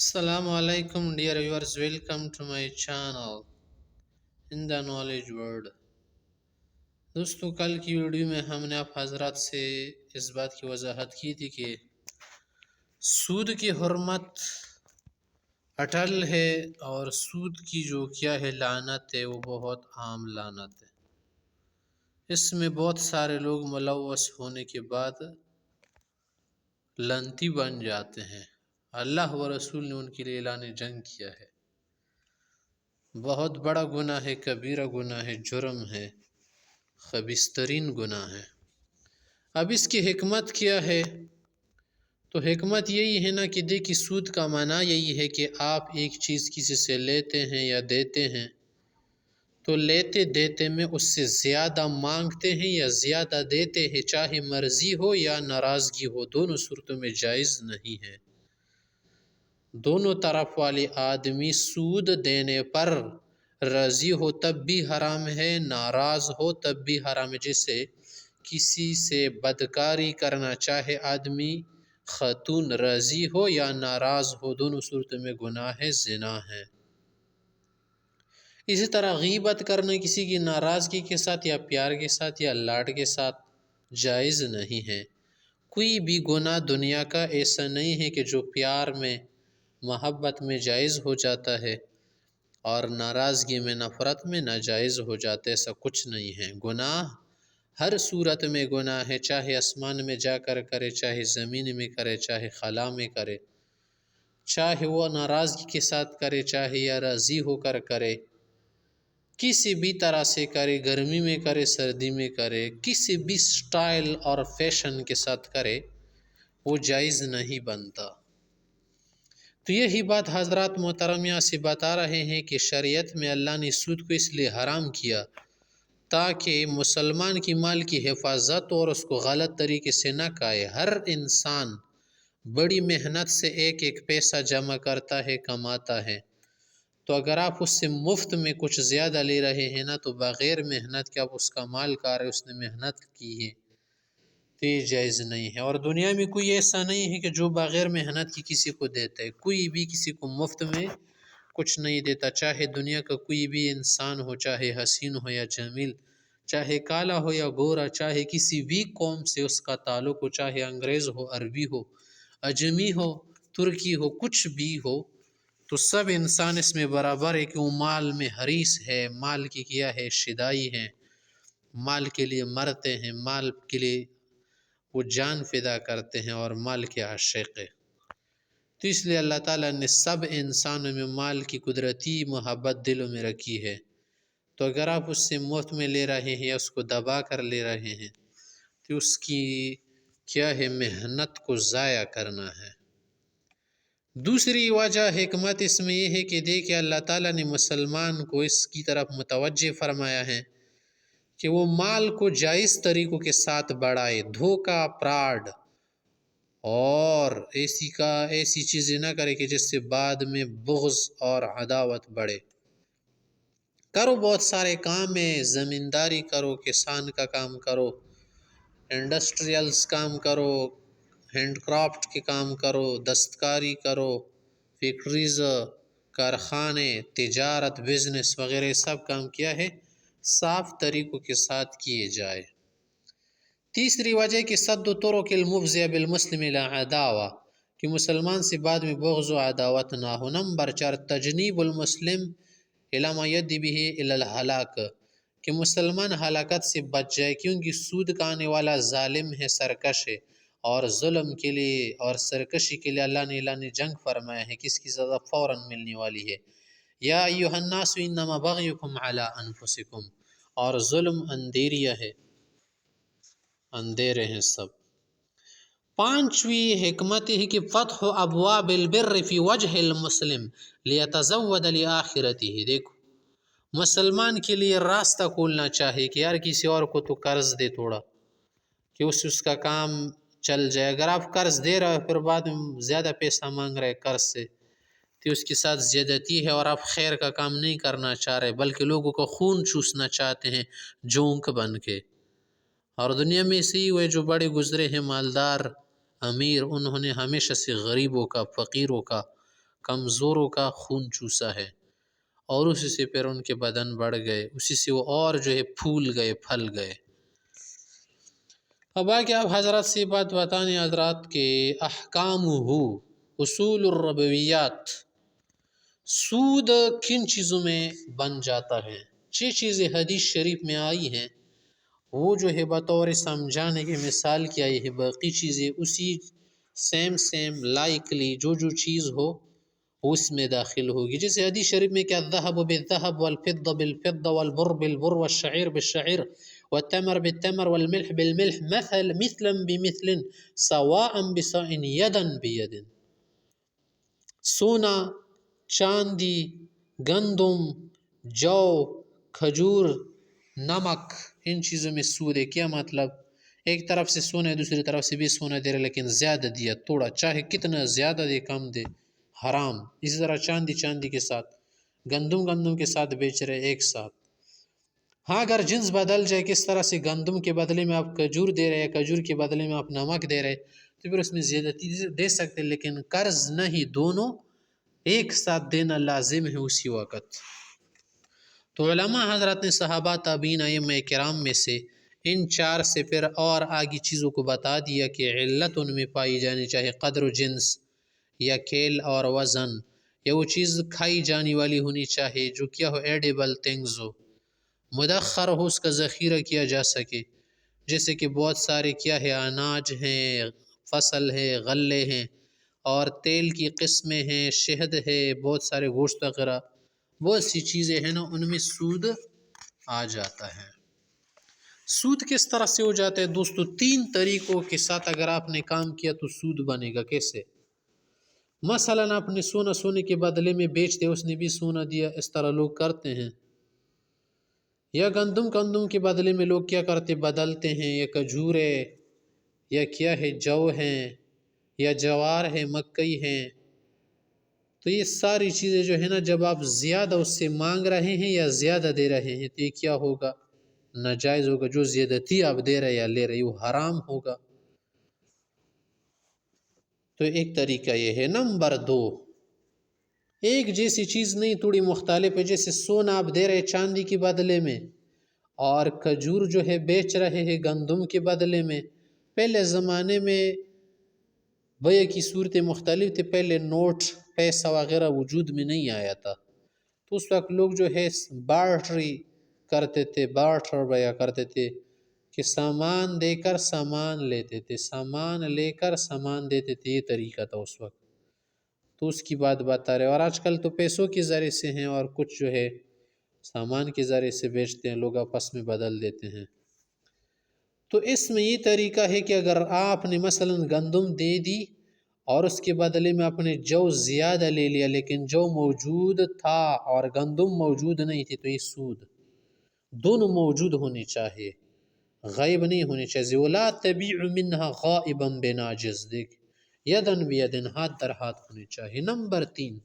Assalamu alaikum dear viewers, welcome to my channel in the knowledge world. دوستو کل کی video میں ہم نے آپ حضرات سے اس بات کی وضاحت کی تھی کہ سود کی حرمت اٹل ہے اور سود کی جو کیا ہے لعنت ہے وہ بہت عام لعنت ہے۔ اس میں بہت سارے لوگ ملوث ہونے کے بعد لعنتی بن جاتے ہیں۔ اللہ و رسول نے ان کے لیے اعلان جنگ کیا ہے۔ بہت بڑا گناہ ہے، کبیرہ گناہ ہے، جرم ہے، خبیث ترین گناہ ہے۔ اب اس کی حکمت کیا ہے؟ تو حکمت یہی ہے نا کہ دیکھیے سود کا معنی یہی ہے کہ آپ ایک چیز کسی سے لیتے ہیں یا دیتے ہیں تو لیتے دیتے میں اس سے زیادہ مانگتے ہیں یا زیادہ دیتے ہیں، چاہے مرضی ہو یا ناراضگی ہو، دونوں صورتوں میں جائز نہیں ہے۔ دونوں طرف والے آدمی سود دینے پر راضی ہو تب بھی حرام ہے، ناراض ہو تب بھی حرام ہے۔ جیسے کسی سے بدکاری کرنا چاہے آدمی، خاتون راضی ہو یا ناراض ہو، دونوں صورتوں میں گناہ ہے، زنا ہے۔ اسی طرح غیبت کرنا کسی کی ناراضگی کے ساتھ یا پیار کے ساتھ یا لاڈ کے ساتھ جائز نہیں ہے۔ کوئی بھی گناہ دنیا کا ایسا نہیں ہے کہ جو پیار میں، محبت میں جائز ہو جاتا ہے اور ناراضگی میں، نفرت میں ناجائز ہو جاتا ہے، ایسا کچھ نہیں ہے۔ گناہ ہر صورت میں گناہ ہے، چاہے آسمان میں جا کر کرے، چاہے زمین میں کرے، چاہے خلا میں کرے، چاہے وہ ناراضگی کے ساتھ کرے، چاہے یا راضی ہو کر کرے، کسی بھی طرح سے کرے، گرمی میں کرے، سردی میں کرے، کسی بھی سٹائل اور فیشن کے ساتھ کرے، وہ جائز نہیں بنتا۔ تو یہی بات حضرات محترم یہاں سے بتا رہے ہیں کہ شریعت میں اللہ نے سود کو اس لیے حرام کیا تاکہ مسلمان کی مال کی حفاظت اور اس کو غلط طریقے سے نہ کھائے۔ ہر انسان بڑی محنت سے ایک ایک پیسہ جمع کرتا ہے، کماتا ہے، تو اگر آپ اس سے مفت میں کچھ زیادہ لے رہے ہیں نا، تو بغیر محنت کے آپ اس کا مال کھا رہے، اس نے محنت کی ہے، تو یہ جائز نہیں ہے۔ اور دنیا میں کوئی ایسا نہیں ہے کہ جو بغیر محنت کی کسی کو دیتا ہے، کوئی بھی کسی کو مفت میں کچھ نہیں دیتا، چاہے دنیا کا کوئی بھی انسان ہو، چاہے حسین ہو یا جمیل، چاہے کالا ہو یا گورا، چاہے کسی بھی قوم سے اس کا تعلق ہو، چاہے انگریز ہو، عربی ہو، اجمی ہو، ترکی ہو، کچھ بھی ہو، تو سب انسان اس میں برابر ہے کہ وہ مال میں حریص ہے، مال کی کیا ہے شدائی ہے، مال کے لیے مرتے ہیں، مال کے لیے وہ جان فدا کرتے ہیں اور مال کے عاشق ہے۔ تو اس لیے اللہ تعالیٰ نے سب انسانوں میں مال کی قدرتی محبت دلوں میں رکھی ہے۔ تو اگر آپ اس سے مفت میں لے رہے ہیں یا اس کو دبا کر لے رہے ہیں تو اس کی کیا ہے محنت کو ضائع کرنا ہے۔ دوسری وجہ حکمت اس میں یہ ہے کہ دیکھیں اللہ تعالیٰ نے مسلمان کو اس کی طرف متوجہ فرمایا ہے کہ وہ مال کو جائز طریقوں کے ساتھ بڑھائے، دھوکہ، فراڈ اور ایسی چیزیں نہ کرے کہ جس سے بعد میں بغض اور عداوت بڑھے۔ کرو بہت سارے کام ہیں، زمینداری کرو، کسان کا کام کرو، انڈسٹریلز کام کرو، ہینڈ کرافٹ کے کام کرو، دستکاری کرو، فیکٹریز، کارخانے، تجارت، بزنس وغیرہ سب کام کیا ہے صاف طریقوں کے ساتھ کیے جائے۔ تیسری وجہ کہ صد طرق المفضیہ بالمسلم الی عداوہ، کہ مسلمان سے بعد میں بغض و عداوت نہ ہو۔ نمبر 4 تجنیب المسلم الی ما یؤدی بہ الی الہلاک، کہ مسلمان ہلاکت سے بچ جائے، کیونکہ سود کھانے والا ظالم ہے، سرکش ہے، اور ظلم کے لیے اور سرکشی کے لیے اللہ نے اعلان جنگ فرمایا ہے کہ اس کی سزا فوراً ملنے والی ہے۔ یا ایھا الناس انما بغیکم علی انفسکم، اور ظلم اندیریہ ہے، اندھیرے ہیں سب۔ پانچویں حکمت ہے کہ فتح ابواب البر فی وجہ المسلم لیتزود لآخرتہ۔ دیکھو مسلمان کے لیے راستہ کھولنا چاہیے کہ یار کسی اور کو تو قرض دے تھوڑا، کہ اس کا کام چل جائے۔ اگر آپ قرض دے رہے ہو پھر بعد میں زیادہ پیسہ مانگ رہے قرض سے، تو اس کے ساتھ زیادتی ہے اور آپ خیر کا کام نہیں کرنا چاہ رہے بلکہ لوگوں کو خون چوسنا چاہتے ہیں جونک بن کے۔ اور دنیا میں اسی ہوئے جو بڑے گزرے ہیں مالدار، امیر، انہوں نے ہمیشہ سے غریبوں کا، فقیروں کا کمزوروں کا خون چوسا ہے، اور اسی سے پھر ان کے بدن بڑھ گئے، اسی سے وہ اور جو ہے پھول گئے، پھل گئے۔ اب آگے آپ حضرات سے بات بتانے حضرات کے احکام ہو، اصول الربویات، سود کن چیزوں میں بن جاتا ہے؟ چھ چیزیں حدیث شریف میں آئی ہیں، وہ جو ہے بطور سمجھانے کی مثال کی آئی ہے، باقی چیزیں اسی سیم لائکلی جو چیز ہو وہ اس میں داخل ہوگی۔ جیسے حدیث شریف میں کہ الذهب بالذهب والفضة بالفضة والبر بالبر والشعير بالشعير والتمر بالتمر والملح بالملح مثلا بمثل سواء بسواء يدا بيد، سونا، چاندی، گندم، جو، کھجور، نمک، ان چیزوں میں سود ہے۔ کیا مطلب؟ ایک طرف سے سونا ہے، دوسری طرف سے بھی سونا دے رہے، لیکن زیادہ دیا، تھوڑا، چاہے کتنا زیادہ دے کم دے، حرام۔ اسی طرح چاندی کے ساتھ، گندم کے ساتھ بیچ رہے ایک ساتھ۔ ہاں اگر جنس بدل جائے، کس طرح سے گندم کے بدلے میں آپ کھجور دے رہے، کھجور کے بدلے میں آپ نمک دے رہے، تو پھر اس میں زیادتی دے سکتے، لیکن قرض نہیں، دونوں ایک ساتھ دینا لازم ہے اسی وقت۔ تو علماء حضرات نے، صحابہ، تابعین، ائمہ کرام میں سے ان چار سے پھر اور آگے چیزوں کو بتا دیا کہ علت ان میں پائی جانی چاہے قدر و جنس یا کیل اور وزن، یا وہ چیز کھائی جانے والی ہونی چاہیے جو کیا ہو، ایڈیبل تھنگز ہو، مدخر ہو، اس کا ذخیرہ کیا جا سکے، جیسے کہ بہت سارے کیا ہے، اناج ہیں، فصل ہے، غلے ہیں، اور تیل کی قسمیں ہیں، شہد ہے، بہت سارے گوشت وغیرہ، بہت سی چیزیں ہیں نا، ان میں سود آ جاتا ہے۔ سود کس طرح سے ہو جاتا ہے دوستو؟ تین طریقوں کے ساتھ اگر آپ نے کام کیا تو سود بنے گا۔ کیسے؟ مثلا آپ نے سونے کے بدلے میں بیچ دے، اس نے بھی سونا دیا، اس طرح لوگ کرتے ہیں۔ یا گندم کے بدلے میں لوگ کیا کرتے، بدلتے ہیں، یا کھجور ہے، یا کیا ہے، جو ہیں، یا جوار ہے، مکئی ہیں۔ تو یہ ساری چیزیں جو ہے نا، جب آپ زیادہ اس سے مانگ رہے ہیں یا زیادہ دے رہے ہیں، تو یہ کیا ہوگا؟ ناجائز ہوگا۔ جو زیادتی آپ دے رہے یا لے رہے وہ حرام ہوگا۔ تو ایک طریقہ یہ ہے۔ نمبر دو، ایک جیسی چیز نہیں، تھوڑی مختلف ہے، جیسے سونا آپ دے رہے چاندی کے بدلے میں، اور کھجور جو ہے بیچ رہے ہیں گندم کے بدلے میں۔ پہلے زمانے میں بیع کی صورتیں مختلف تھے، پہلے نوٹ، پیسہ وغیرہ وجود میں نہیں آیا تھا، تو اس وقت لوگ جو ہے بارٹری کرتے تھے، بارٹر بیع کرتے تھے، کہ سامان دے کر سامان لیتے تھے، سامان لے کر سامان دیتے تھے، یہ طریقہ تھا اس وقت۔ تو اس کی بات بتا رہے، اور آج کل تو پیسوں کے ذریعے سے ہیں، اور کچھ جو ہے سامان کے ذریعے سے بیچتے ہیں، لوگ آپس میں بدل دیتے ہیں۔ تو اس میں یہ طریقہ ہے کہ اگر آپ نے مثلا گندم دے دی اور اس کے بدلے میں آپ نے جو زیادہ لے لیا، لیکن جو موجود تھا اور گندم موجود نہیں تھی، تو یہ سود۔ دونوں موجود ہونے چاہیے، غائب نہیں ہونے چاہیے۔ وَلَا تَبِعُ مِنْهَا غَائِبًا بِنَاجِزٍ، دیکھ، یدن بیدن، ہاتھ در ہاتھ ہونے چاہیے۔ نمبر تین،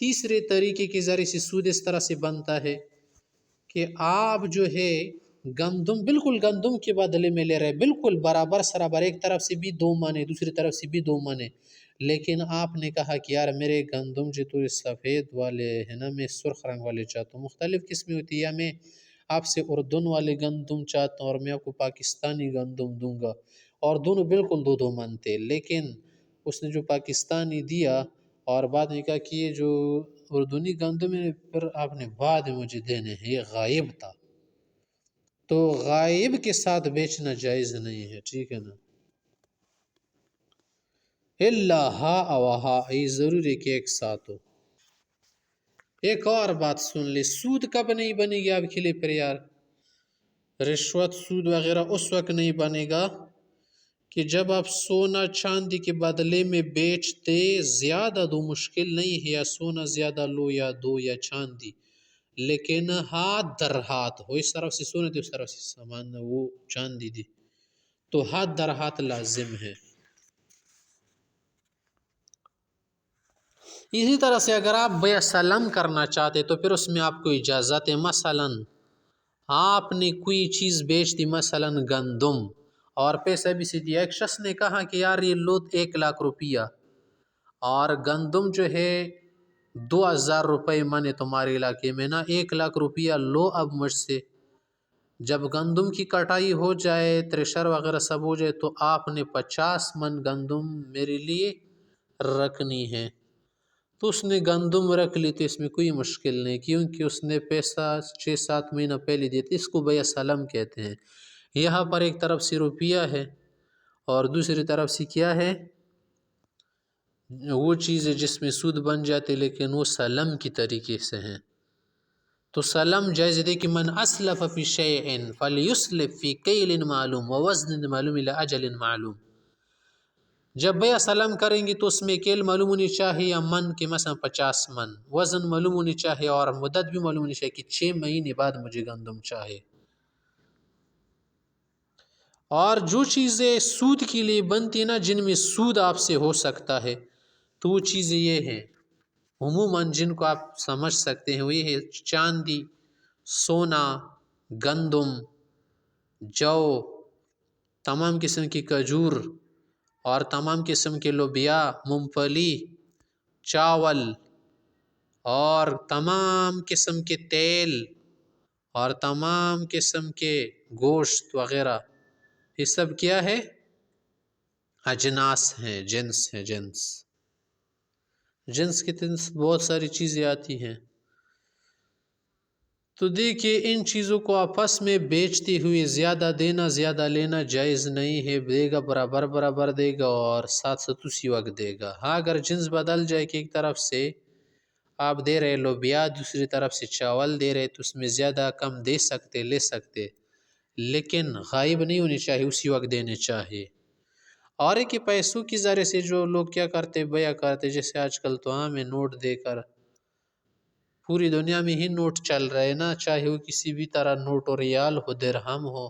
تیسرے طریقے کے ذریعے سے سود اس طرح سے بنتا ہے کہ آپ جو ہے گندم، بالکل گندم کے بدلے میں لے رہے، بالکل برابر سرابر، ایک طرف سے بھی 2 مانے، دوسری طرف سے بھی 2 مانے، لیکن آپ نے کہا کہ یار میرے گندم جو تو سفید والے ہے نا، میں سرخ رنگ والے چاہتا ہوں، مختلف قسمیں ہوتی ہے، یا میں آپ سے اردن والے گندم چاہتا ہوں اور میں آپ کو پاکستانی گندم دوں گا، اور دونوں بالکل 2 من تھے، لیکن اس نے جو پاکستانی دیا اور بعد میں کہا کہ یہ جو اردنی گندم ہے پھر آپ نے بعد میں مجھے دینے ہیں، یہ غائب تھا۔ تو غائب کے ساتھ بیچنا جائز نہیں ہے، ٹھیک ہے نا؟ اللہ ہا اوہا، یہ ضروری کہ ایک ساتھ ہو۔ ایک اور بات سن لے، سود کب نہیں بنے گی آپ کے لیے پھر یار؟ رشوت، سود وغیرہ اس وقت نہیں بنے گا کہ جب آپ سونا چاندی کے بدلے میں بیچتے، زیادہ دو، مشکل نہیں ہے، یا سونا زیادہ لو یا دو، یا چاندی، لیکن ہاتھ در ہاتھ ہو، اس طرف سے سونا دی، اس طرف سے سامان وہ چاندی دی، تو ہاتھ در ہاتھ لازم ہے۔ اسی طرح سے اگر آپ بیع سلم کرنا چاہتے تو پھر اس میں آپ کو اجازت ہے۔ مثلا آپ نے کوئی چیز بیچ دی، مثلا گندم، اور پیسہ بھی سے دیا، ایک شخص نے کہا کہ یار یہ لو 1 لاکھ روپیہ، اور گندم جو ہے 2000 روپے من ہے تمہارے علاقے میں نا، 1,00,000 روپیہ لو اب مجھ سے. جب گندم کی کٹائی ہو جائے، تھریشر وغیرہ سب ہو جائے، تو آپ نے 50 من گندم میرے لیے رکھنی ہے. تو اس نے گندم رکھ لی، تو اس میں کوئی مشکل نہیں، کیونکہ اس نے پیسہ 6-7 مہینہ پہلے دیتے. اس کو بیع سلم کہتے ہیں. یہاں پر ایک طرف سے روپیہ ہے اور دوسری طرف سے کیا ہے، وہ چیزیں جس میں سود بن جاتے لیکن وہ سلم کی طریقے سے ہیں. تو سلم جائز دے کہ من اسلف فی شیء فلیسلف فی کیل معلوم ووزن معلوم الی اجل معلوم. جب بیع سلم کریں گے تو اس میں کیل معلوم ہونی چاہیے یا من کے مثلا 50 من، وزن معلوم ہونی چاہیے اور مدت بھی معلوم ہونی چاہیے کہ 6 مہینے بعد مجھے گندم چاہے. اور جو چیزیں سود کے لیے بنتی نا، جن میں سود آپ سے ہو سکتا ہے، تو وہ چیزیں یہ ہیں عموماً جن کو آپ سمجھ سکتے ہیں. وہ یہ ہے چاندی، سونا، گندم، جو، تمام قسم کی کھجور اور تمام قسم کے لوبیا، مونگ پھلی، چاول اور تمام قسم کے تیل اور تمام قسم کے گوشت وغیرہ. یہ سب کیا ہے؟ اجناس ہیں، جنس ہیں. جنس کی بہت ساری چیزیں آتی ہیں. تو دیکھیے ان چیزوں کو آپس میں بیچتے ہوئے زیادہ دینا زیادہ لینا جائز نہیں ہے. دے گا برابر دے گا اور ساتھ ساتھ اسی وقت دے گا. ہاں اگر جنس بدل جائے کہ ایک طرف سے آپ دے رہے لوبیا، دوسری طرف سے چاول دے رہے، تو اس میں زیادہ کم دے سکتے، لے سکتے، لیکن غائب نہیں ہونی چاہیے، اسی وقت دینے چاہیے. اور ایک پیسوں کی ذریعے سے جو لوگ کیا کرتے، بیع کرتے، جیسے آج کل تو عام ہے نوٹ دے کر. پوری دنیا میں ہی نوٹ چل رہے نا، چاہے وہ کسی بھی طرح نوٹ ہو، ریال ہو، درہم ہو،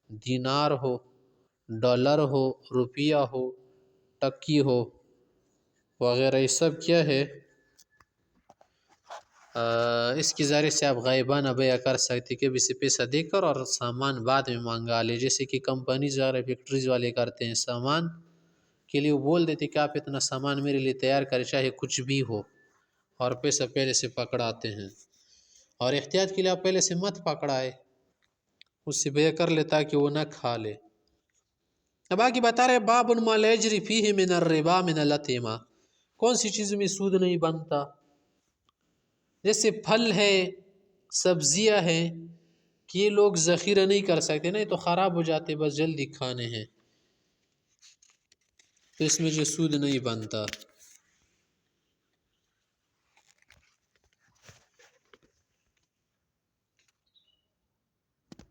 دینار ہو، ڈالر ہو، روپیہ ہو، ٹکی ہو وغیرہ. یہ سب کیا ہے، اس کے ذریعے سے آپ غائبانہ بیع کر سکتے کہ اسے پیسہ دے کر اور سامان بعد میں منگا لے. جیسے کہ کمپنیز وغیرہ فیکٹریز والے کرتے ہیں، سامان کے لیے وہ بول دیتے کہ آپ اتنا سامان میرے لیے تیار کریں چاہے کچھ بھی ہو، اور پیسہ پہلے سے پکڑاتے ہیں. اور احتیاط کے لیے آپ پہلے سے مت پکڑائے، اس سے بیع کر لے تاکہ وہ نہ کھا لے. اب آگے بتا رہے باب ما لا یجری فیہ من الربا من الاطعمہ. کون سی چیز میں سود نہیں بنتا؟ جیسے پھل ہے، سبزیاں ہیں کہ یہ لوگ ذخیرہ نہیں کر سکتے، نہیں تو خراب ہو جاتے، بس جلدی کھانے ہیں، تو اس میں جو سود نہیں بنتا.